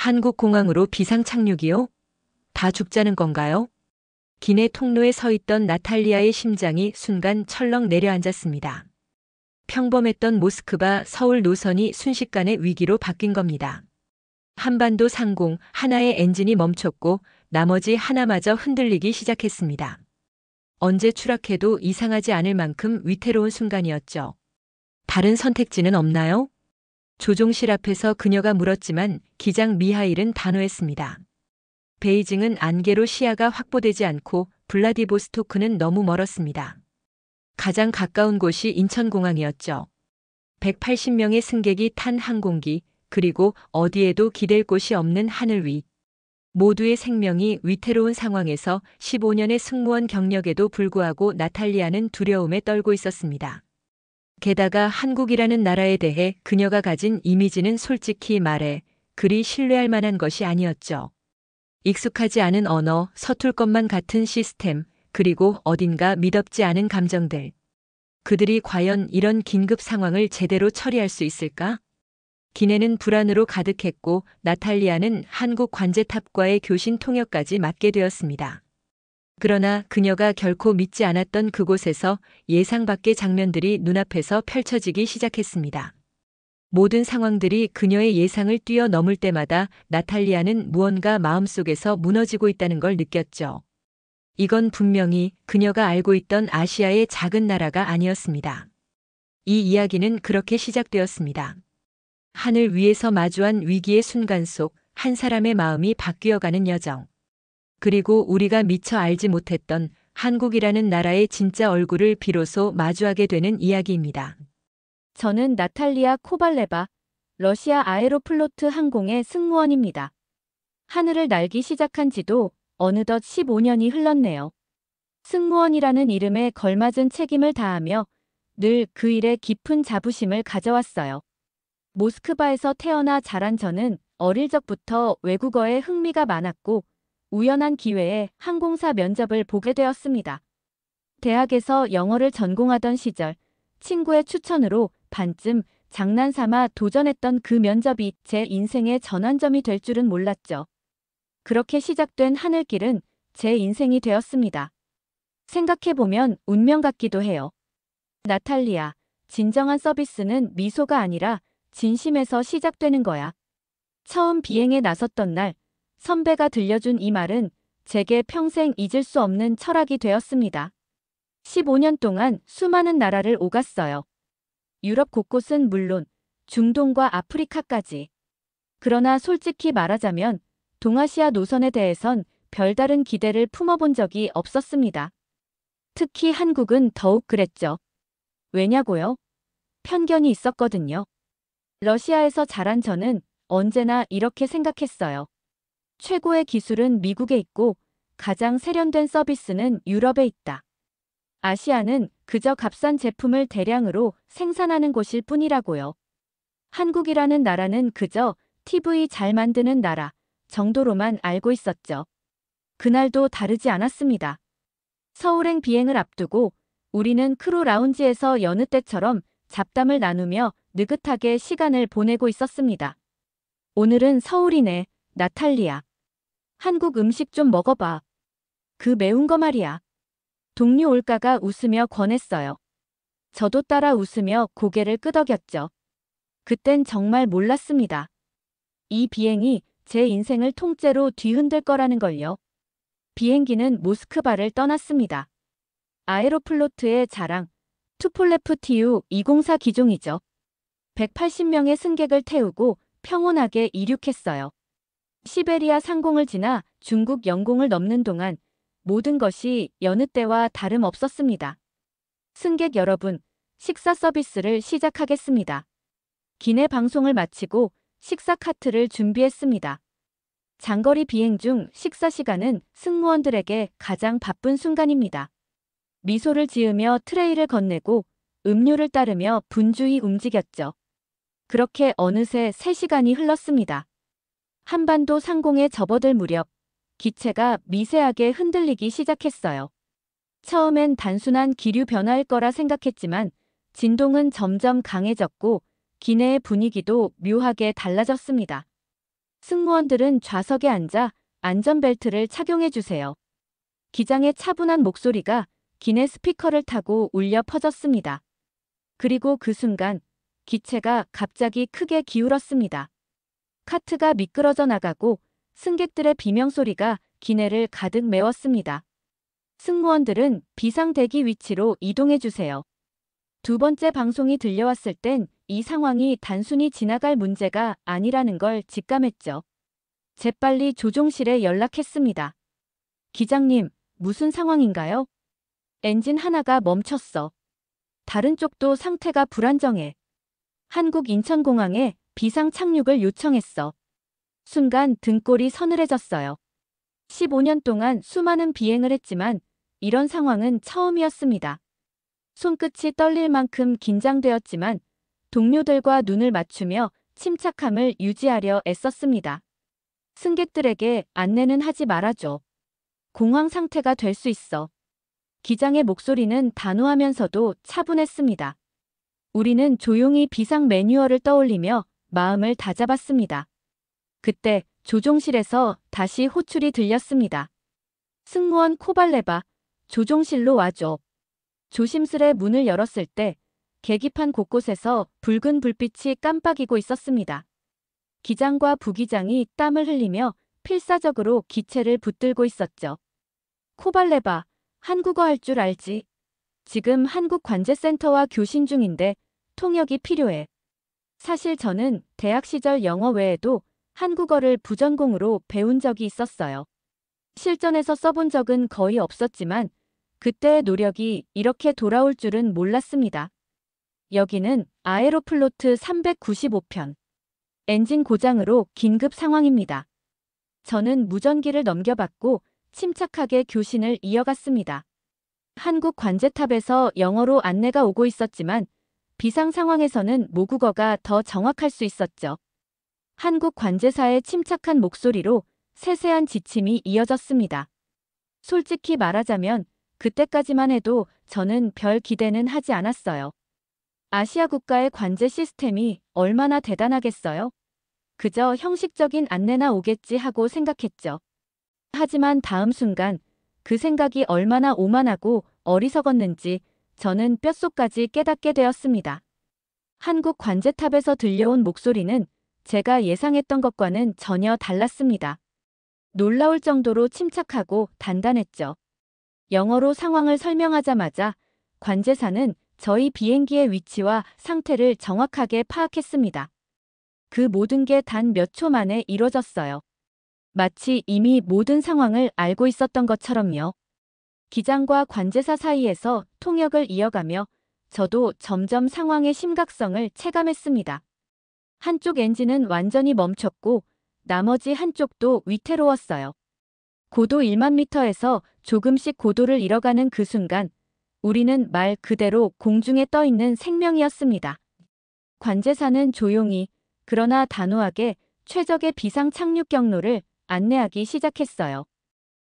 한국 공항으로 비상 착륙이요? 다 죽자는 건가요? 기내 통로에 서 있던 나탈리아의 심장이 순간 철렁 내려앉았습니다. 평범했던 모스크바 서울 노선이 순식간에 위기로 바뀐 겁니다. 한반도 상공 하나의 엔진이 멈췄고 나머지 하나마저 흔들리기 시작했습니다. 언제 추락해도 이상하지 않을 만큼 위태로운 순간이었죠. 다른 선택지는 없나요? 조종실 앞에서 그녀가 물었지만 기장 미하일은 단호했습니다. 베이징은 안개로 시야가 확보되지 않고 블라디보스토크는 너무 멀었습니다. 가장 가까운 곳이 인천공항이었죠. 180명의 승객이 탄 항공기, 그리고 어디에도 기댈 곳이 없는 하늘 위. 모두의 생명이 위태로운 상황에서 15년의 승무원 경력에도 불구하고 나탈리아는 두려움에 떨고 있었습니다. 게다가 한국이라는 나라에 대해 그녀가 가진 이미지는 솔직히 말해 그리 신뢰할 만한 것이 아니었죠. 익숙하지 않은 언어, 서툴 것만 같은 시스템, 그리고 어딘가 미덥지 않은 감정들. 그들이 과연 이런 긴급 상황을 제대로 처리할 수 있을까? 기내는 불안으로 가득했고 나탈리아는 한국 관제탑과의 교신 통역까지 맡게 되었습니다. 그러나 그녀가 결코 믿지 않았던 그곳에서 예상 밖의 장면들이 눈앞에서 펼쳐지기 시작했습니다. 모든 상황들이 그녀의 예상을 뛰어넘을 때마다 나탈리아는 무언가 마음속에서 무너지고 있다는 걸 느꼈죠. 이건 분명히 그녀가 알고 있던 아시아의 작은 나라가 아니었습니다. 이 이야기는 그렇게 시작되었습니다. 하늘 위에서 마주한 위기의 순간 속 한 사람의 마음이 바뀌어가는 여정. 그리고 우리가 미처 알지 못했던 한국이라는 나라의 진짜 얼굴을 비로소 마주하게 되는 이야기입니다. 저는 나탈리아 코발레바, 러시아 아에로플로트 항공의 승무원입니다. 하늘을 날기 시작한 지도 어느덧 15년이 흘렀네요. 승무원이라는 이름에 걸맞은 책임을 다하며 늘 그 일에 깊은 자부심을 가져왔어요. 모스크바에서 태어나 자란 저는 어릴 적부터 외국어에 흥미가 많았고 우연한 기회에 항공사 면접을 보게 되었습니다. 대학에서 영어를 전공하던 시절 친구의 추천으로 반쯤 장난삼아 도전했던 그 면접이 제 인생의 전환점이 될 줄은 몰랐죠. 그렇게 시작된 하늘길은 제 인생이 되었습니다. 생각해보면 운명 같기도 해요. 나탈리아, 진정한 서비스는 미소가 아니라 진심에서 시작되는 거야. 처음 비행에 나섰던 날, 선배가 들려준 이 말은 제게 평생 잊을 수 없는 철학이 되었습니다. 15년 동안 수많은 나라를 오갔어요. 유럽 곳곳은 물론 중동과 아프리카까지. 그러나 솔직히 말하자면 동아시아 노선에 대해선 별다른 기대를 품어본 적이 없었습니다. 특히 한국은 더욱 그랬죠. 왜냐고요? 편견이 있었거든요. 러시아에서 자란 저는 언제나 이렇게 생각했어요. 최고의 기술은 미국에 있고 가장 세련된 서비스는 유럽에 있다. 아시아는 그저 값싼 제품을 대량으로 생산하는 곳일 뿐이라고요. 한국이라는 나라는 그저 TV 잘 만드는 나라 정도로만 알고 있었죠. 그날도 다르지 않았습니다. 서울행 비행을 앞두고 우리는 크루 라운지에서 여느 때처럼 잡담을 나누며 느긋하게 시간을 보내고 있었습니다. 오늘은 서울이네, 나탈리아. 한국 음식 좀 먹어봐. 그 매운 거 말이야. 동료 올가가 웃으며 권했어요. 저도 따라 웃으며 고개를 끄덕였죠. 그땐 정말 몰랐습니다. 이 비행이 제 인생을 통째로 뒤흔들 거라는 걸요. 비행기는 모스크바를 떠났습니다. 아에로플로트의 자랑, 투폴레프 TU-204 기종이죠. 180명의 승객을 태우고 평온하게 이륙했어요. 시베리아 상공을 지나 중국 영공을 넘는 동안 모든 것이 여느 때와 다름없었습니다. 승객 여러분, 식사 서비스를 시작하겠습니다. 기내 방송을 마치고 식사 카트를 준비했습니다. 장거리 비행 중 식사 시간은 승무원들에게 가장 바쁜 순간입니다. 미소를 지으며 트레이를 건네고 음료를 따르며 분주히 움직였죠. 그렇게 어느새 3시간이 흘렀습니다. 한반도 상공에 접어들 무렵 기체가 미세하게 흔들리기 시작했어요. 처음엔 단순한 기류 변화일 거라 생각했지만 진동은 점점 강해졌고 기내의 분위기도 묘하게 달라졌습니다. 승무원들은 좌석에 앉아 안전벨트를 착용해 주세요. 기장의 차분한 목소리가 기내 스피커를 타고 울려 퍼졌습니다. 그리고 그 순간 기체가 갑자기 크게 기울었습니다. 카트가 미끄러져 나가고 승객들의 비명소리가 기내를 가득 메웠습니다. 승무원들은 비상대기 위치로 이동해 주세요. 두 번째 방송이 들려왔을 땐 이 상황이 단순히 지나갈 문제가 아니라는 걸 직감했죠. 재빨리 조종실에 연락했습니다. 기장님, 무슨 상황인가요? 엔진 하나가 멈췄어. 다른 쪽도 상태가 불안정해. 한국 인천공항에 비상 착륙을 요청했어. 순간 등골이 서늘해졌어요. 15년 동안 수많은 비행을 했지만 이런 상황은 처음이었습니다. 손끝이 떨릴 만큼 긴장되었지만 동료들과 눈을 맞추며 침착함을 유지하려 애썼습니다. 승객들에게 안내는 하지 말아줘. 공황 상태가 될 수 있어. 기장의 목소리는 단호하면서도 차분했습니다. 우리는 조용히 비상 매뉴얼을 떠올리며 마음을 다잡았습니다. 그때 조종실에서 다시 호출이 들렸습니다. 승무원 코발레바, 조종실로 와줘. 조심스레 문을 열었을 때 계기판 곳곳에서 붉은 불빛이 깜빡이고 있었습니다. 기장과 부기장이 땀을 흘리며 필사적으로 기체를 붙들고 있었죠. 코발레바, 한국어 할 줄 알지? 지금 한국관제센터와 교신 중인데 통역이 필요해. 사실 저는 대학 시절 영어 외에도 한국어를 부전공으로 배운 적이 있었어요. 실전에서 써본 적은 거의 없었지만 그때의 노력이 이렇게 돌아올 줄은 몰랐습니다. 여기는 아에로플로트 395편. 엔진 고장으로 긴급 상황입니다. 저는 무전기를 넘겨받고 침착하게 교신을 이어갔습니다. 한국 관제탑에서 영어로 안내가 오고 있었지만 비상 상황에서는 모국어가 더 정확할 수 있었죠. 한국 관제사의 침착한 목소리로 세세한 지침이 이어졌습니다. 솔직히 말하자면 그때까지만 해도 저는 별 기대는 하지 않았어요. 아시아 국가의 관제 시스템이 얼마나 대단하겠어요? 그저 형식적인 안내나 오겠지 하고 생각했죠. 하지만 다음 순간 그 생각이 얼마나 오만하고 어리석었는지 저는 뼛속까지 깨닫게 되었습니다. 한국 관제탑에서 들려온 목소리는 제가 예상했던 것과는 전혀 달랐습니다. 놀라울 정도로 침착하고 단단했죠. 영어로 상황을 설명하자마자 관제사는 저희 비행기의 위치와 상태를 정확하게 파악했습니다. 그 모든 게 단 몇 초 만에 이뤄졌어요. 마치 이미 모든 상황을 알고 있었던 것처럼요. 기장과 관제사 사이에서 통역을 이어가며 저도 점점 상황의 심각성을 체감했습니다. 한쪽 엔진은 완전히 멈췄고 나머지 한쪽도 위태로웠어요. 고도 1만 미터에서 조금씩 고도를 잃어가는 그 순간 우리는 말 그대로 공중에 떠 있는 생명이었습니다. 관제사는 조용히 그러나 단호하게 최적의 비상 착륙 경로를 안내하기 시작했어요.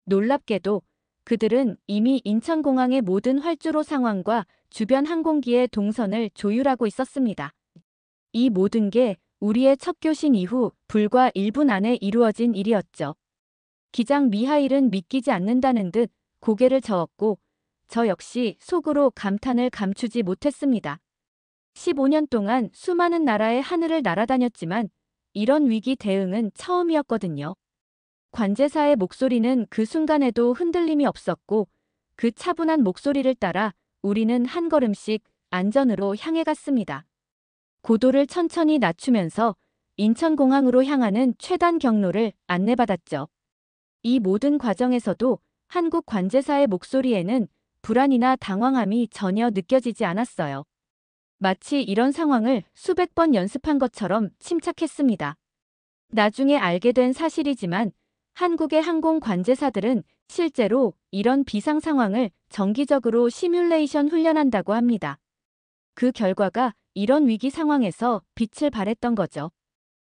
놀랍게도 그들은 이미 인천공항의 모든 활주로 상황과 주변 항공기의 동선을 조율하고 있었습니다. 이 모든 게 우리의 첫 교신 이후 불과 1분 안에 이루어진 일이었죠. 기장 미하일은 믿기지 않는다는 듯 고개를 저었고 저 역시 속으로 감탄을 감추지 못했습니다. 15년 동안 수많은 나라의 하늘을 날아다녔지만 이런 위기 대응은 처음이었거든요. 관제사의 목소리는 그 순간에도 흔들림이 없었고 그 차분한 목소리를 따라 우리는 한 걸음씩 안전으로 향해 갔습니다. 고도를 천천히 낮추면서 인천공항으로 향하는 최단 경로를 안내받았죠. 이 모든 과정에서도 한국 관제사의 목소리에는 불안이나 당황함이 전혀 느껴지지 않았어요. 마치 이런 상황을 수백 번 연습한 것처럼 침착했습니다. 나중에 알게 된 사실이지만 한국의 항공 관제사들은 실제로 이런 비상 상황을 정기적으로 시뮬레이션 훈련한다고 합니다. 그 결과가 이런 위기 상황에서 빛을 발했던 거죠.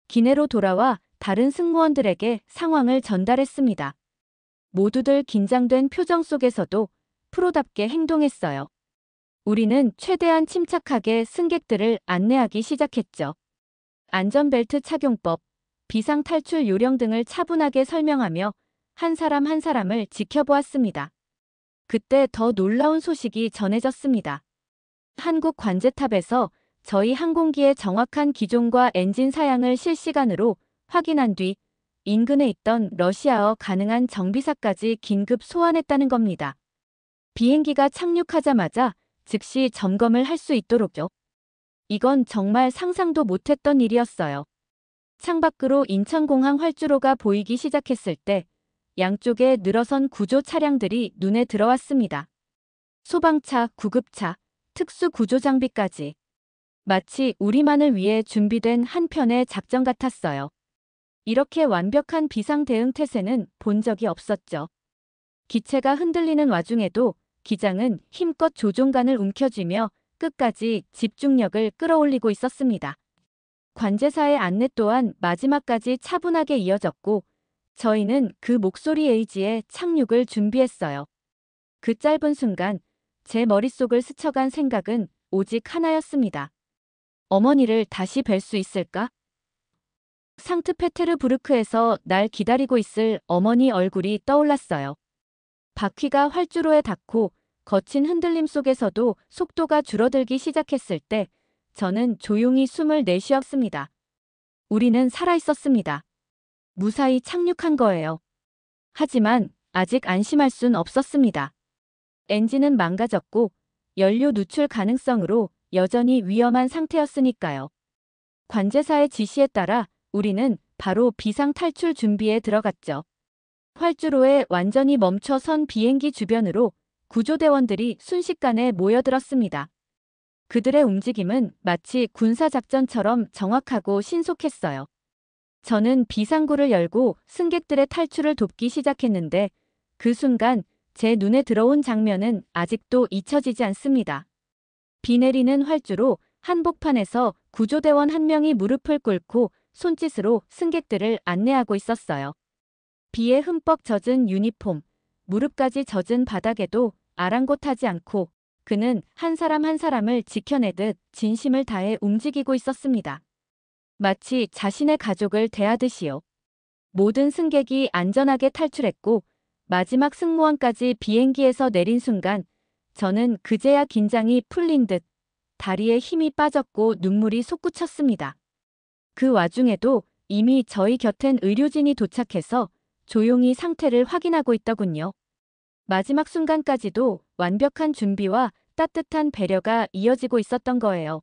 기내로 돌아와 다른 승무원들에게 상황을 전달했습니다. 모두들 긴장된 표정 속에서도 프로답게 행동했어요. 우리는 최대한 침착하게 승객들을 안내하기 시작했죠. 안전벨트 착용법, 비상 탈출 요령 등을 차분하게 설명하며 한 사람 한 사람을 지켜보았습니다. 그때 더 놀라운 소식이 전해졌습니다. 한국 관제탑에서 저희 항공기의 정확한 기종과 엔진 사양을 실시간으로 확인한 뒤 인근에 있던 러시아어 가능한 정비사까지 긴급 소환했다는 겁니다. 비행기가 착륙하자마자 즉시 점검을 할 수 있도록요. 이건 정말 상상도 못했던 일이었어요. 창밖으로 인천공항 활주로가 보이기 시작했을 때 양쪽에 늘어선 구조 차량들이 눈에 들어왔습니다. 소방차, 구급차, 특수 구조 장비까지. 마치 우리만을 위해 준비된 한 편의 작전 같았어요. 이렇게 완벽한 비상 대응 태세는 본 적이 없었죠. 기체가 흔들리는 와중에도 기장은 힘껏 조종간을 움켜쥐며 끝까지 집중력을 끌어올리고 있었습니다. 관제사의 안내 또한 마지막까지 차분하게 이어졌고 저희는 그 목소리 의지에 착륙을 준비했어요. 그 짧은 순간 제 머릿속을 스쳐간 생각은 오직 하나였습니다. 어머니를 다시 뵐 수 있을까? 상트페테르부르크에서 날 기다리고 있을 어머니 얼굴이 떠올랐어요. 바퀴가 활주로에 닿고 거친 흔들림 속에서도 속도가 줄어들기 시작했을 때 저는 조용히 숨을 내쉬었습니다. 우리는 살아있었습니다. 무사히 착륙한 거예요. 하지만 아직 안심할 순 없었습니다. 엔진은 망가졌고 연료 누출 가능성으로 여전히 위험한 상태였으니까요. 관제사의 지시에 따라 우리는 바로 비상 탈출 준비에 들어갔죠. 활주로에 완전히 멈춰선 비행기 주변으로 구조대원들이 순식간에 모여들었습니다. 그들의 움직임은 마치 군사작전처럼 정확하고 신속했어요. 저는 비상구를 열고 승객들의 탈출을 돕기 시작했는데 그 순간 제 눈에 들어온 장면은 아직도 잊혀지지 않습니다. 비 내리는 활주로 한복판에서 구조대원 한 명이 무릎을 꿇고 손짓으로 승객들을 안내하고 있었어요. 비에 흠뻑 젖은 유니폼, 무릎까지 젖은 바닥에도 아랑곳하지 않고 그는 한 사람 한 사람을 지켜내듯 진심을 다해 움직이고 있었습니다. 마치 자신의 가족을 대하듯이요. 모든 승객이 안전하게 탈출했고 마지막 승무원까지 비행기에서 내린 순간 저는 그제야 긴장이 풀린 듯 다리에 힘이 빠졌고 눈물이 솟구쳤습니다. 그 와중에도 이미 저희 곁엔 의료진이 도착해서 조용히 상태를 확인하고 있더군요. 마지막 순간까지도 완벽한 준비와 따뜻한 배려가 이어지고 있었던 거예요.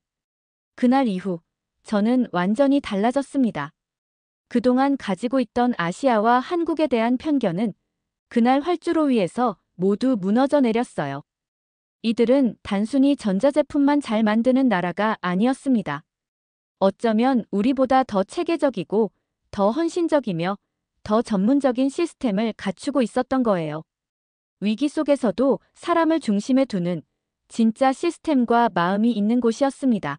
그날 이후 저는 완전히 달라졌습니다. 그동안 가지고 있던 아시아와 한국에 대한 편견은 그날 활주로 위에서 모두 무너져 내렸어요. 이들은 단순히 전자제품만 잘 만드는 나라가 아니었습니다. 어쩌면 우리보다 더 체계적이고 더 헌신적이며 더 전문적인 시스템을 갖추고 있었던 거예요. 위기 속에서도 사람을 중심에 두는 진짜 시스템과 마음이 있는 곳이었습니다.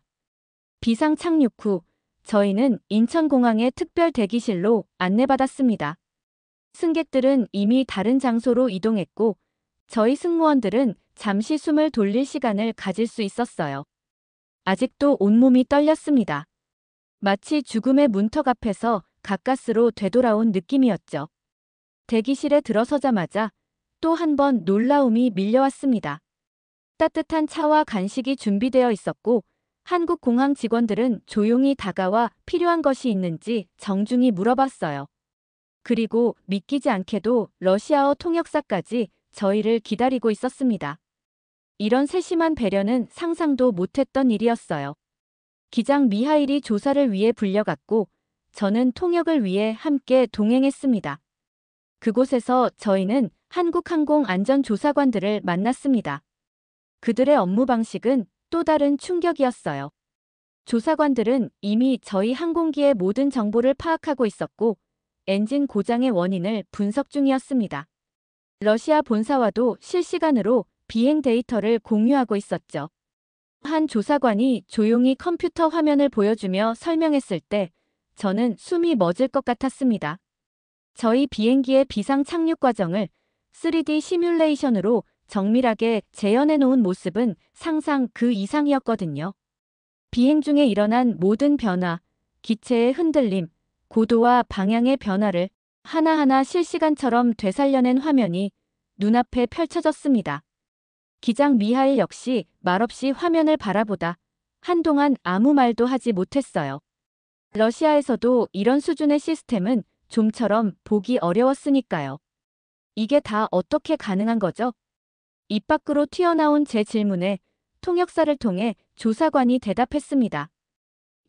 비상 착륙 후 저희는 인천공항의 특별 대기실로 안내받았습니다. 승객들은 이미 다른 장소로 이동했고 저희 승무원들은 잠시 숨을 돌릴 시간을 가질 수 있었어요. 아직도 온몸이 떨렸습니다. 마치 죽음의 문턱 앞에서 가까스로 되돌아온 느낌이었죠. 대기실에 들어서자마자 또 한 번 놀라움이 밀려왔습니다. 따뜻한 차와 간식이 준비되어 있었고 한국 공항 직원들은 조용히 다가와 필요한 것이 있는지 정중히 물어봤어요. 그리고 믿기지 않게도 러시아어 통역사까지 저희를 기다리고 있었습니다. 이런 세심한 배려는 상상도 못했던 일이었어요. 기장 미하일이 조사를 위해 불려갔고 저는 통역을 위해 함께 동행했습니다. 그곳에서 저희는 한국항공안전조사관들을 만났습니다. 그들의 업무 방식은 또 다른 충격이었어요. 조사관들은 이미 저희 항공기의 모든 정보를 파악하고 있었고 엔진 고장의 원인을 분석 중이었습니다. 러시아 본사와도 실시간으로 비행 데이터를 공유하고 있었죠. 한 조사관이 조용히 컴퓨터 화면을 보여주며 설명했을 때 저는 숨이 멎을 것 같았습니다. 저희 비행기의 비상 착륙 과정을 3D 시뮬레이션으로 정밀하게 재현해 놓은 모습은 상상 그 이상이었거든요. 비행 중에 일어난 모든 변화, 기체의 흔들림, 고도와 방향의 변화를 하나하나 실시간처럼 되살려낸 화면이 눈앞에 펼쳐졌습니다. 기장 미하일 역시 말없이 화면을 바라보다 한동안 아무 말도 하지 못했어요. 러시아에서도 이런 수준의 시스템은 좀처럼 보기 어려웠으니까요. 이게 다 어떻게 가능한 거죠? 입 밖으로 튀어나온 제 질문에 통역사를 통해 조사관이 대답했습니다.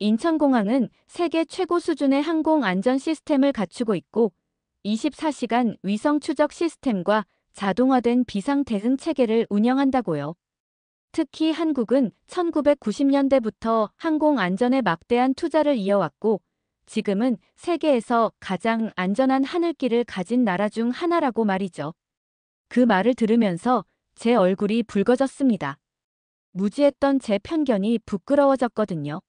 인천공항은 세계 최고 수준의 항공 안전 시스템을 갖추고 있고 24시간 위성 추적 시스템과 자동화된 비상 대응 체계를 운영한다고요. 특히 한국은 1990년대부터 항공 안전에 막대한 투자를 이어왔고 지금은 세계에서 가장 안전한 하늘길을 가진 나라 중 하나라고 말이죠. 그 말을 들으면서 제 얼굴이 붉어졌습니다. 무지했던 제 편견이 부끄러워졌거든요.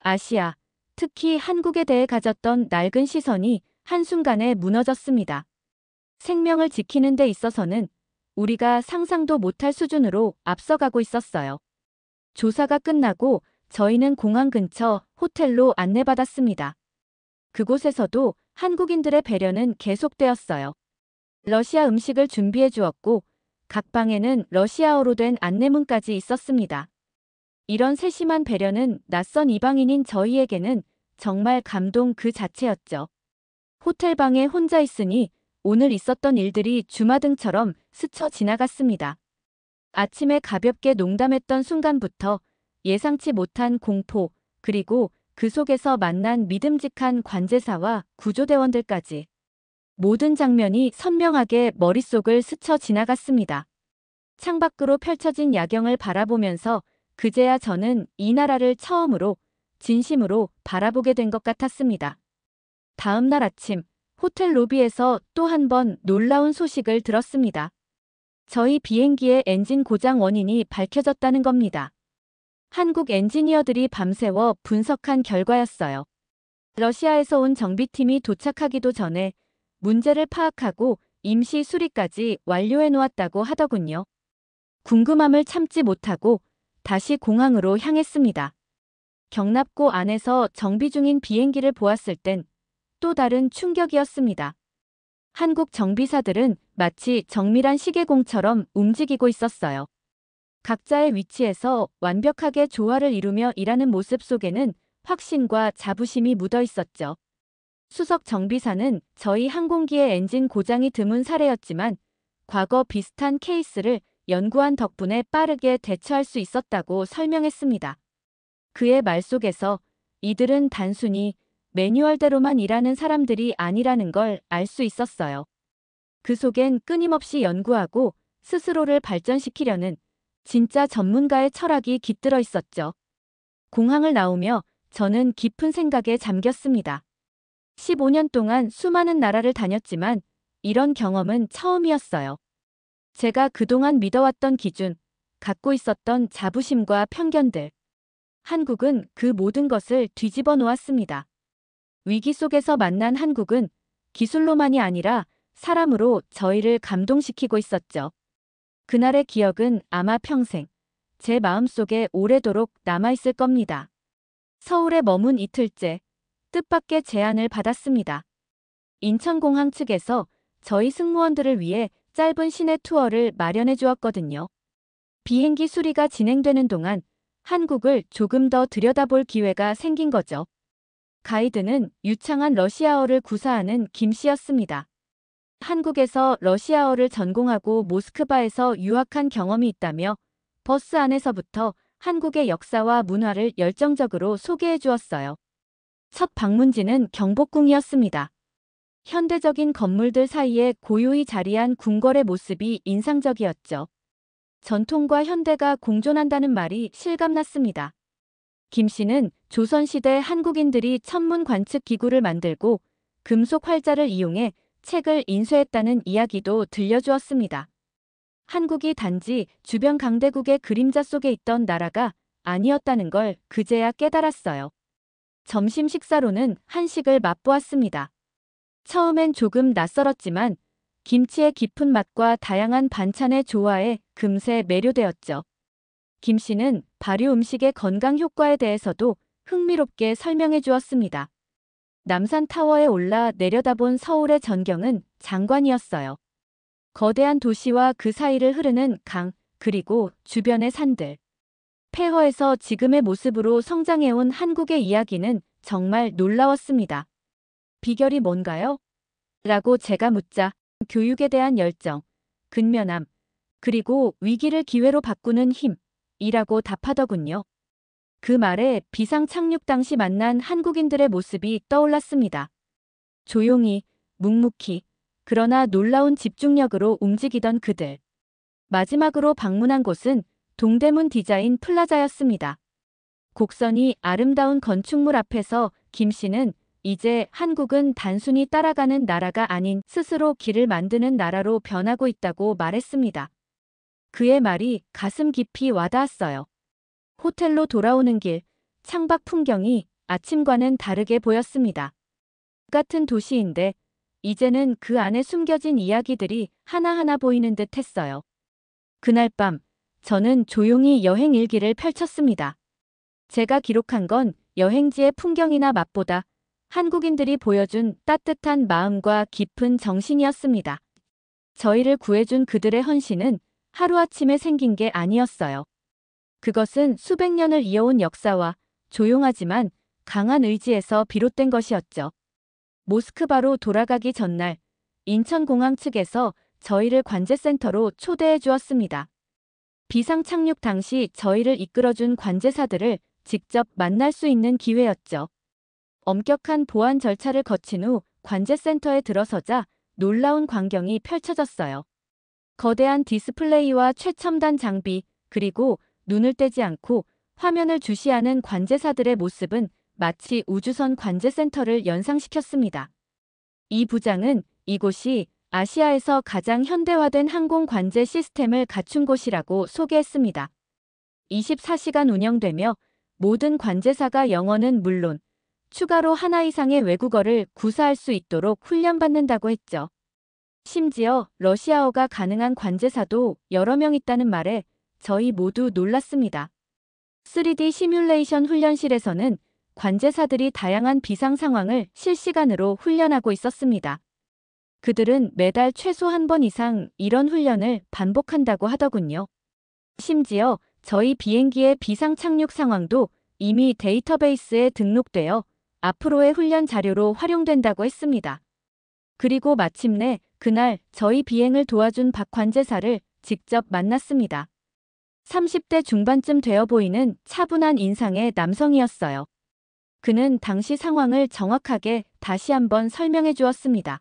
아시아, 특히 한국에 대해 가졌던 낡은 시선이 한순간에 무너졌습니다. 생명을 지키는 데 있어서는 우리가 상상도 못할 수준으로 앞서가고 있었어요. 조사가 끝나고 저희는 공항 근처 호텔로 안내받았습니다. 그곳에서도 한국인들의 배려는 계속되었어요. 러시아 음식을 준비해 주었고 각 방에는 러시아어로 된 안내문까지 있었습니다. 이런 세심한 배려는 낯선 이방인인 저희에게는 정말 감동 그 자체였죠. 호텔 방에 혼자 있으니 오늘 있었던 일들이 주마등처럼 스쳐 지나갔습니다. 아침에 가볍게 농담했던 순간부터 예상치 못한 공포, 그리고 그 속에서 만난 믿음직한 관제사와 구조대원들까지 모든 장면이 선명하게 머릿속을 스쳐 지나갔습니다. 창밖으로 펼쳐진 야경을 바라보면서 그제야 저는 이 나라를 처음으로 진심으로 바라보게 된 것 같았습니다. 다음 날 아침 호텔 로비에서 또 한 번 놀라운 소식을 들었습니다. 저희 비행기의 엔진 고장 원인이 밝혀졌다는 겁니다. 한국 엔지니어들이 밤새워 분석한 결과였어요. 러시아에서 온 정비팀이 도착하기도 전에 문제를 파악하고 임시 수리까지 완료해 놓았다고 하더군요. 궁금함을 참지 못하고 다시 공항으로 향했습니다. 경납고 안에서 정비 중인 비행기를 보았을 땐 또 다른 충격이었습니다. 한국 정비사들은 마치 정밀한 시계공처럼 움직이고 있었어요. 각자의 위치에서 완벽하게 조화를 이루며 일하는 모습 속에는 확신과 자부심이 묻어 있었죠. 수석 정비사는 저희 항공기의 엔진 고장이 드문 사례였지만 과거 비슷한 케이스를 연구한 덕분에 빠르게 대처할 수 있었다고 설명했습니다. 그의 말 속에서 이들은 단순히 매뉴얼대로만 일하는 사람들이 아니라는 걸 알 수 있었어요. 그 속엔 끊임없이 연구하고 스스로를 발전시키려는 진짜 전문가의 철학이 깃들어 있었죠. 공항을 나오며 저는 깊은 생각에 잠겼습니다. 15년 동안 수많은 나라를 다녔지만 이런 경험은 처음이었어요. 제가 그동안 믿어왔던 기준, 갖고 있었던 자부심과 편견들. 한국은 그 모든 것을 뒤집어 놓았습니다. 위기 속에서 만난 한국은 기술로만이 아니라 사람으로 저희를 감동시키고 있었죠. 그날의 기억은 아마 평생 제 마음속에 오래도록 남아있을 겁니다. 서울에 머문 이틀째 뜻밖의 제안을 받았습니다. 인천공항 측에서 저희 승무원들을 위해 짧은 시내 투어를 마련해 주었거든요. 비행기 수리가 진행되는 동안 한국을 조금 더 들여다볼 기회가 생긴 거죠. 가이드는 유창한 러시아어를 구사하는 김 씨였습니다. 한국에서 러시아어를 전공하고 모스크바에서 유학한 경험이 있다며 버스 안에서부터 한국의 역사와 문화를 열정적으로 소개해 주었어요. 첫 방문지는 경복궁이었습니다. 현대적인 건물들 사이에 고요히 자리한 궁궐의 모습이 인상적이었죠. 전통과 현대가 공존한다는 말이 실감났습니다. 김 씨는 조선시대 한국인들이 천문 관측 기구를 만들고 금속 활자를 이용해 책을 인쇄했다는 이야기도 들려주었습니다. 한국이 단지 주변 강대국의 그림자 속에 있던 나라가 아니었다는 걸 그제야 깨달았어요. 점심 식사로는 한식을 맛보았습니다. 처음엔 조금 낯설었지만 김치의 깊은 맛과 다양한 반찬의 조화에 금세 매료되었죠. 김 씨는 발효 음식의 건강 효과에 대해서도 흥미롭게 설명해 주었습니다. 남산 타워에 올라 내려다본 서울의 전경은 장관이었어요. 거대한 도시와 그 사이를 흐르는 강, 그리고 주변의 산들. 폐허에서 지금의 모습으로 성장해온 한국의 이야기는 정말 놀라웠습니다. 비결이 뭔가요? 라고 제가 묻자 교육에 대한 열정, 근면함, 그리고 위기를 기회로 바꾸는 힘이라고 답하더군요. 그 말에 비상 착륙 당시 만난 한국인들의 모습이 떠올랐습니다. 조용히, 묵묵히, 그러나 놀라운 집중력으로 움직이던 그들. 마지막으로 방문한 곳은 동대문 디자인 플라자였습니다. 곡선이 아름다운 건축물 앞에서 김 씨는 이제 한국은 단순히 따라가는 나라가 아닌 스스로 길을 만드는 나라로 변하고 있다고 말했습니다. 그의 말이 가슴 깊이 와닿았어요. 호텔로 돌아오는 길, 창밖 풍경이 아침과는 다르게 보였습니다. 같은 도시인데 이제는 그 안에 숨겨진 이야기들이 하나하나 보이는 듯 했어요. 그날 밤 저는 조용히 여행 일기를 펼쳤습니다. 제가 기록한 건 여행지의 풍경이나 맛보다 한국인들이 보여준 따뜻한 마음과 깊은 정신이었습니다. 저희를 구해준 그들의 헌신은 하루아침에 생긴 게 아니었어요. 그것은 수백 년을 이어온 역사와 조용하지만 강한 의지에서 비롯된 것이었죠. 모스크바로 돌아가기 전날 인천공항 측에서 저희를 관제센터로 초대해 주었습니다. 비상 착륙 당시 저희를 이끌어준 관제사들을 직접 만날 수 있는 기회였죠. 엄격한 보안 절차를 거친 후 관제센터에 들어서자 놀라운 광경이 펼쳐졌어요. 거대한 디스플레이와 최첨단 장비, 그리고 눈을 떼지 않고 화면을 주시하는 관제사들의 모습은 마치 우주선 관제센터를 연상시켰습니다. 이 부장은 이곳이 아시아에서 가장 현대화된 항공 관제 시스템을 갖춘 곳이라고 소개했습니다. 24시간 운영되며 모든 관제사가 영어는 물론 추가로 하나 이상의 외국어를 구사할 수 있도록 훈련받는다고 했죠. 심지어 러시아어가 가능한 관제사도 여러 명 있다는 말에 저희 모두 놀랐습니다. 3D 시뮬레이션 훈련실에서는 관제사들이 다양한 비상 상황을 실시간으로 훈련하고 있었습니다. 그들은 매달 최소 한 번 이상 이런 훈련을 반복한다고 하더군요. 심지어 저희 비행기의 비상 착륙 상황도 이미 데이터베이스에 등록되어 앞으로의 훈련 자료로 활용된다고 했습니다. 그리고 마침내 그날 저희 비행을 도와준 박 관제사를 직접 만났습니다. 30대 중반쯤 되어 보이는 차분한 인상의 남성이었어요. 그는 당시 상황을 정확하게 다시 한번 설명해 주었습니다.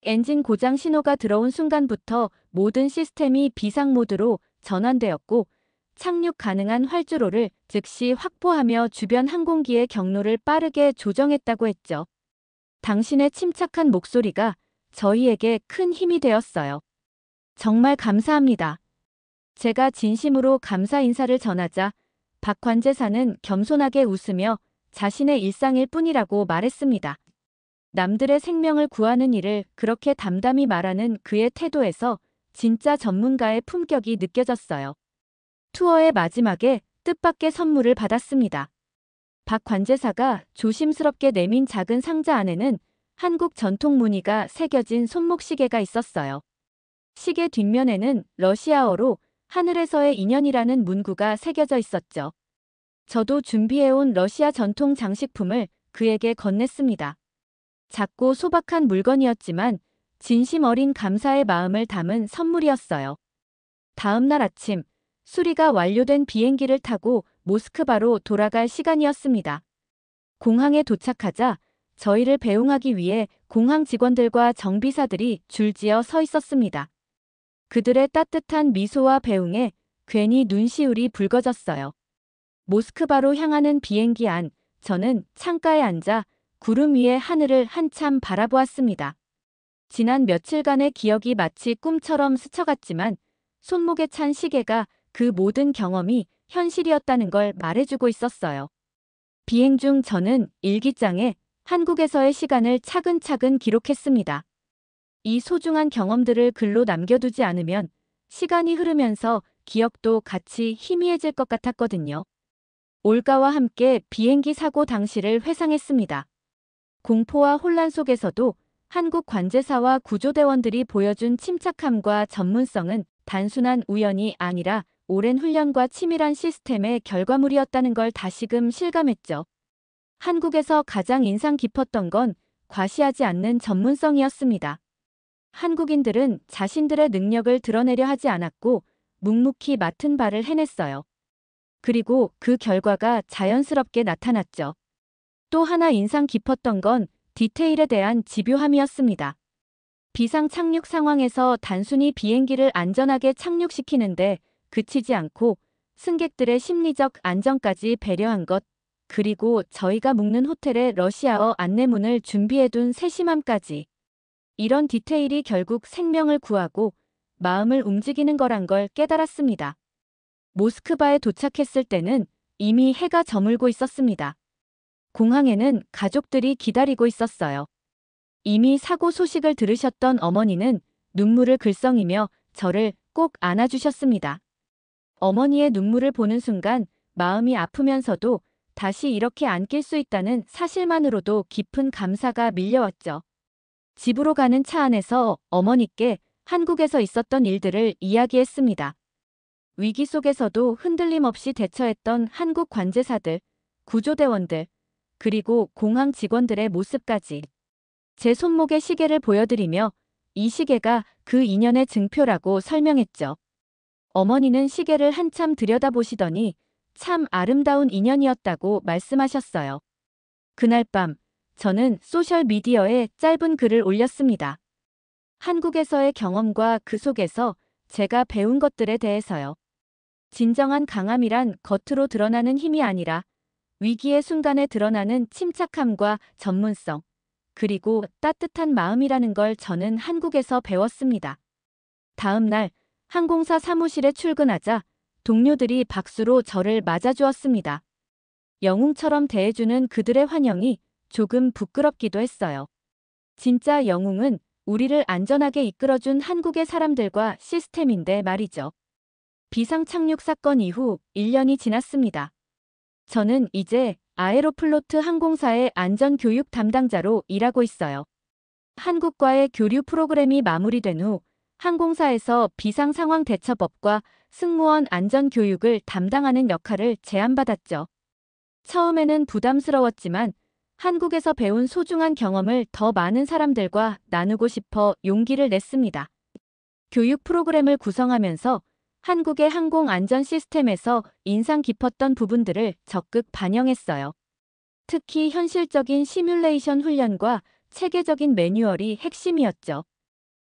엔진 고장 신호가 들어온 순간부터 모든 시스템이 비상 모드로 전환되었고 착륙 가능한 활주로를 즉시 확보하며 주변 항공기의 경로를 빠르게 조정했다고 했죠. 당신의 침착한 목소리가 저희에게 큰 힘이 되었어요. 정말 감사합니다. 제가 진심으로 감사 인사를 전하자 박 관제사는 겸손하게 웃으며 자신의 일상일 뿐이라고 말했습니다. 남들의 생명을 구하는 일을 그렇게 담담히 말하는 그의 태도에서 진짜 전문가의 품격이 느껴졌어요. 투어의 마지막에 뜻밖의 선물을 받았습니다. 박 관제사가 조심스럽게 내민 작은 상자 안에는 한국 전통 무늬가 새겨진 손목시계가 있었어요. 시계 뒷면에는 러시아어로 하늘에서의 인연이라는 문구가 새겨져 있었죠. 저도 준비해온 러시아 전통 장식품을 그에게 건넸습니다. 작고 소박한 물건이었지만 진심 어린 감사의 마음을 담은 선물이었어요. 다음 날 아침, 수리가 완료된 비행기를 타고 모스크바로 돌아갈 시간이었습니다. 공항에 도착하자 저희를 배웅하기 위해 공항 직원들과 정비사들이 줄지어 서 있었습니다. 그들의 따뜻한 미소와 배웅에 괜히 눈시울이 붉어졌어요. 모스크바로 향하는 비행기 안, 저는 창가에 앉아 구름 위의 하늘을 한참 바라보았습니다. 지난 며칠간의 기억이 마치 꿈처럼 스쳐갔지만 손목에 찬 시계가 그 모든 경험이 현실이었다는 걸 말해주고 있었어요. 비행 중 저는 일기장에 한국에서의 시간을 차근차근 기록했습니다. 이 소중한 경험들을 글로 남겨두지 않으면 시간이 흐르면서 기억도 같이 희미해질 것 같았거든요. 올가와 함께 비행기 사고 당시를 회상했습니다. 공포와 혼란 속에서도 한국 관제사와 구조대원들이 보여준 침착함과 전문성은 단순한 우연이 아니라 오랜 훈련과 치밀한 시스템의 결과물이었다는 걸 다시금 실감했죠. 한국에서 가장 인상 깊었던 건 과시하지 않는 전문성이었습니다. 한국인들은 자신들의 능력을 드러내려 하지 않았고 묵묵히 맡은 바를 해냈어요. 그리고 그 결과가 자연스럽게 나타났죠. 또 하나 인상 깊었던 건 디테일에 대한 집요함이었습니다. 비상 착륙 상황에서 단순히 비행기를 안전하게 착륙시키는데 그치지 않고 승객들의 심리적 안정까지 배려한 것, 그리고 저희가 묵는 호텔에 러시아어 안내문을 준비해둔 세심함까지. 이런 디테일이 결국 생명을 구하고 마음을 움직이는 거란 걸 깨달았습니다. 모스크바에 도착했을 때는 이미 해가 저물고 있었습니다. 공항에는 가족들이 기다리고 있었어요. 이미 사고 소식을 들으셨던 어머니는 눈물을 글썽이며 저를 꼭 안아주셨습니다. 어머니의 눈물을 보는 순간 마음이 아프면서도 다시 이렇게 안길 수 있다는 사실만으로도 깊은 감사가 밀려왔죠. 집으로 가는 차 안에서 어머니께 한국에서 있었던 일들을 이야기했습니다. 위기 속에서도 흔들림 없이 대처했던 한국 관제사들, 구조대원들, 그리고 공항 직원들의 모습까지. 제 손목에 시계를 보여드리며 이 시계가 그 인연의 증표라고 설명했죠. 어머니는 시계를 한참 들여다보시더니 참 아름다운 인연이었다고 말씀하셨어요. 그날 밤 저는 소셜미디어에 짧은 글을 올렸습니다. 한국에서의 경험과 그 속에서 제가 배운 것들에 대해서요. 진정한 강함이란 겉으로 드러나는 힘이 아니라 위기의 순간에 드러나는 침착함과 전문성, 그리고 따뜻한 마음이라는 걸 저는 한국에서 배웠습니다. 다음 날 항공사 사무실에 출근하자 동료들이 박수로 저를 맞아주었습니다. 영웅처럼 대해주는 그들의 환영이 조금 부끄럽기도 했어요. 진짜 영웅은 우리를 안전하게 이끌어준 한국의 사람들과 시스템인데 말이죠. 비상 착륙 사건 이후 1년이 지났습니다. 저는 이제 아에로플로트 항공사의 안전교육 담당자로 일하고 있어요. 한국과의 교류 프로그램이 마무리된 후 항공사에서 비상상황 대처법과 승무원 안전교육을 담당하는 역할을 제안받았죠. 처음에는 부담스러웠지만 한국에서 배운 소중한 경험을 더 많은 사람들과 나누고 싶어 용기를 냈습니다. 교육 프로그램을 구성하면서 한국의 항공 안전 시스템에서 인상 깊었던 부분들을 적극 반영했어요. 특히 현실적인 시뮬레이션 훈련과 체계적인 매뉴얼이 핵심이었죠.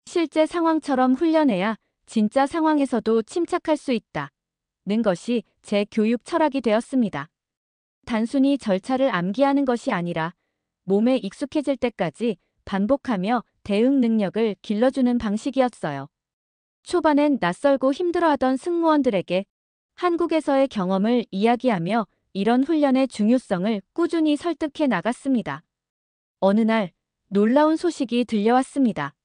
실제 상황처럼 훈련해야 진짜 상황에서도 침착할 수 있다는 것이 제 교육 철학이 되었습니다. 단순히 절차를 암기하는 것이 아니라 몸에 익숙해질 때까지 반복하며 대응 능력을 길러주는 방식이었어요. 초반엔 낯설고 힘들어하던 승무원들에게 한국에서의 경험을 이야기하며 이런 훈련의 중요성을 꾸준히 설득해 나갔습니다. 어느 날 놀라운 소식이 들려왔습니다.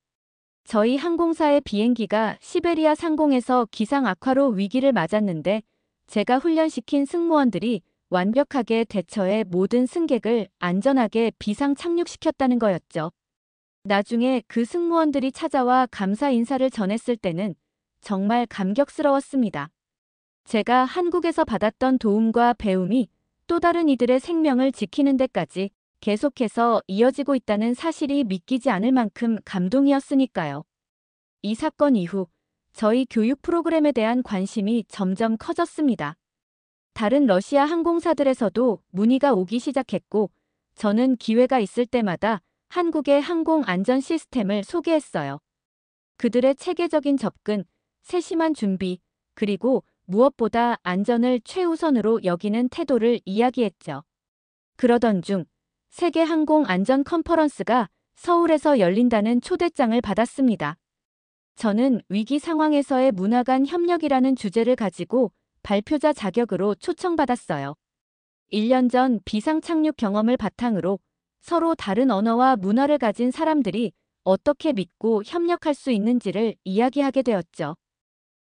저희 항공사의 비행기가 시베리아 상공에서 기상 악화로 위기를 맞았는데 제가 훈련시킨 승무원들이 완벽하게 대처해 모든 승객을 안전하게 비상 착륙시켰다는 거였죠. 나중에 그 승무원들이 찾아와 감사 인사를 전했을 때는 정말 감격스러웠습니다. 제가 한국에서 받았던 도움과 배움이 또 다른 이들의 생명을 지키는 데까지 계속해서 이어지고 있다는 사실이 믿기지 않을 만큼 감동이었으니까요. 이 사건 이후 저희 교육 프로그램에 대한 관심이 점점 커졌습니다. 다른 러시아 항공사들에서도 문의가 오기 시작했고 저는 기회가 있을 때마다 한국의 항공 안전 시스템을 소개했어요. 그들의 체계적인 접근, 세심한 준비, 그리고 무엇보다 안전을 최우선으로 여기는 태도를 이야기했죠. 그러던 중 세계 항공 안전 컨퍼런스가 서울에서 열린다는 초대장을 받았습니다. 저는 위기 상황에서의 문화 간 협력이라는 주제를 가지고 발표자 자격으로 초청받았어요. 1년 전 비상 착륙 경험을 바탕으로 서로 다른 언어와 문화를 가진 사람들이 어떻게 믿고 협력할 수 있는지를 이야기하게 되었죠.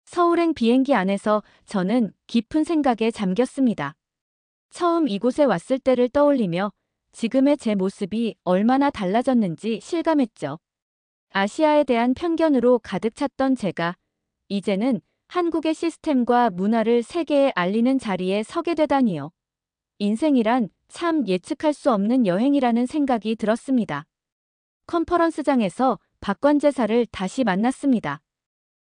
서울행 비행기 안에서 저는 깊은 생각에 잠겼습니다. 처음 이곳에 왔을 때를 떠올리며 지금의 제 모습이 얼마나 달라졌는지 실감했죠. 아시아에 대한 편견으로 가득 찼던 제가 이제는 한국의 시스템과 문화를 세계에 알리는 자리에 서게 되다니요. 인생이란 참 예측할 수 없는 여행이라는 생각이 들었습니다. 컨퍼런스장에서 박관제사를 다시 만났습니다.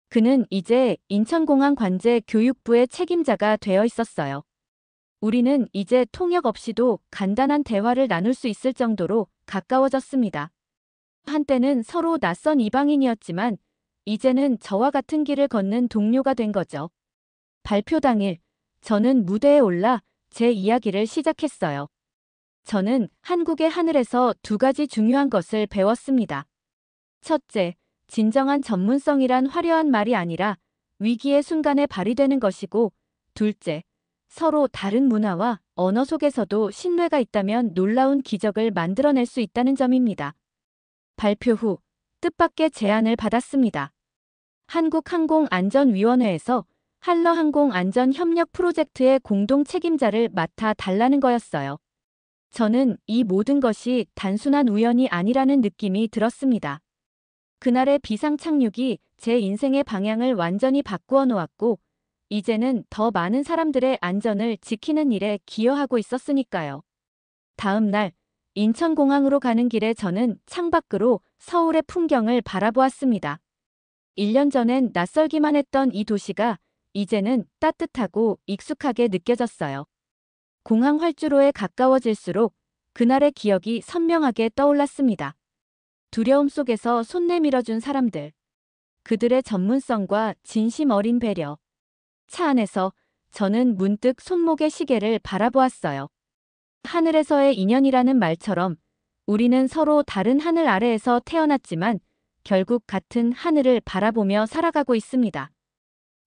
그는 이제 인천공항 관제 교육부의 책임자가 되어 있었어요. 우리는 이제 통역 없이도 간단한 대화를 나눌 수 있을 정도로 가까워졌습니다. 한때는 서로 낯선 이방인이었지만 이제는 저와 같은 길을 걷는 동료가 된 거죠. 발표 당일, 저는 무대에 올라 제 이야기를 시작했어요. 저는 한국의 하늘에서 두 가지 중요한 것을 배웠습니다. 첫째, 진정한 전문성이란 화려한 말이 아니라 위기의 순간에 발휘되는 것이고, 둘째, 서로 다른 문화와 언어 속에서도 신뢰가 있다면 놀라운 기적을 만들어낼 수 있다는 점입니다. 발표 후 뜻밖의 제안을 받았습니다. 한국항공안전위원회에서 한러항공안전협력 프로젝트의 공동 책임자를 맡아 달라는 거였어요. 저는 이 모든 것이 단순한 우연이 아니라는 느낌이 들었습니다. 그날의 비상 착륙이 제 인생의 방향을 완전히 바꾸어 놓았고, 이제는 더 많은 사람들의 안전을 지키는 일에 기여하고 있었으니까요. 다음 날, 인천공항으로 가는 길에 저는 창밖으로 서울의 풍경을 바라보았습니다. 1년 전엔 낯설기만 했던 이 도시가 이제는 따뜻하고 익숙하게 느껴졌어요. 공항 활주로에 가까워질수록 그날의 기억이 선명하게 떠올랐습니다. 두려움 속에서 손 내밀어준 사람들. 그들의 전문성과 진심 어린 배려. 차 안에서 저는 문득 손목의 시계를 바라보았어요. 하늘에서의 인연이라는 말처럼 우리는 서로 다른 하늘 아래에서 태어났지만 결국 같은 하늘을 바라보며 살아가고 있습니다.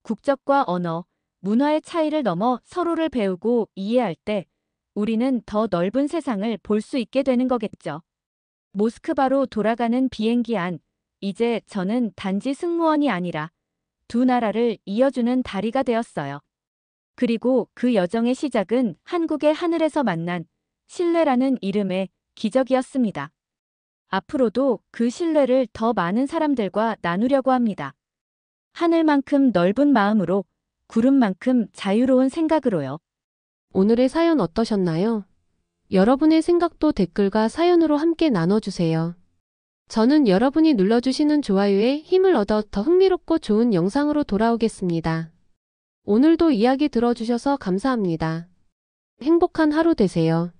국적과 언어, 문화의 차이를 넘어 서로를 배우고 이해할 때 우리는 더 넓은 세상을 볼 수 있게 되는 거겠죠. 모스크바로 돌아가는 비행기 안, 이제 저는 단지 승무원이 아니라 두 나라를 이어주는 다리가 되었어요. 그리고 그 여정의 시작은 한국의 하늘에서 만난 신뢰라는 이름의 기적이었습니다. 앞으로도 그 신뢰를 더 많은 사람들과 나누려고 합니다. 하늘만큼 넓은 마음으로, 구름만큼 자유로운 생각으로요. 오늘의 사연 어떠셨나요? 여러분의 생각도 댓글과 사연으로 함께 나눠주세요. 저는 여러분이 눌러주시는 좋아요에 힘을 얻어 더 흥미롭고 좋은 영상으로 돌아오겠습니다. 오늘도 이야기 들어주셔서 감사합니다. 행복한 하루 되세요.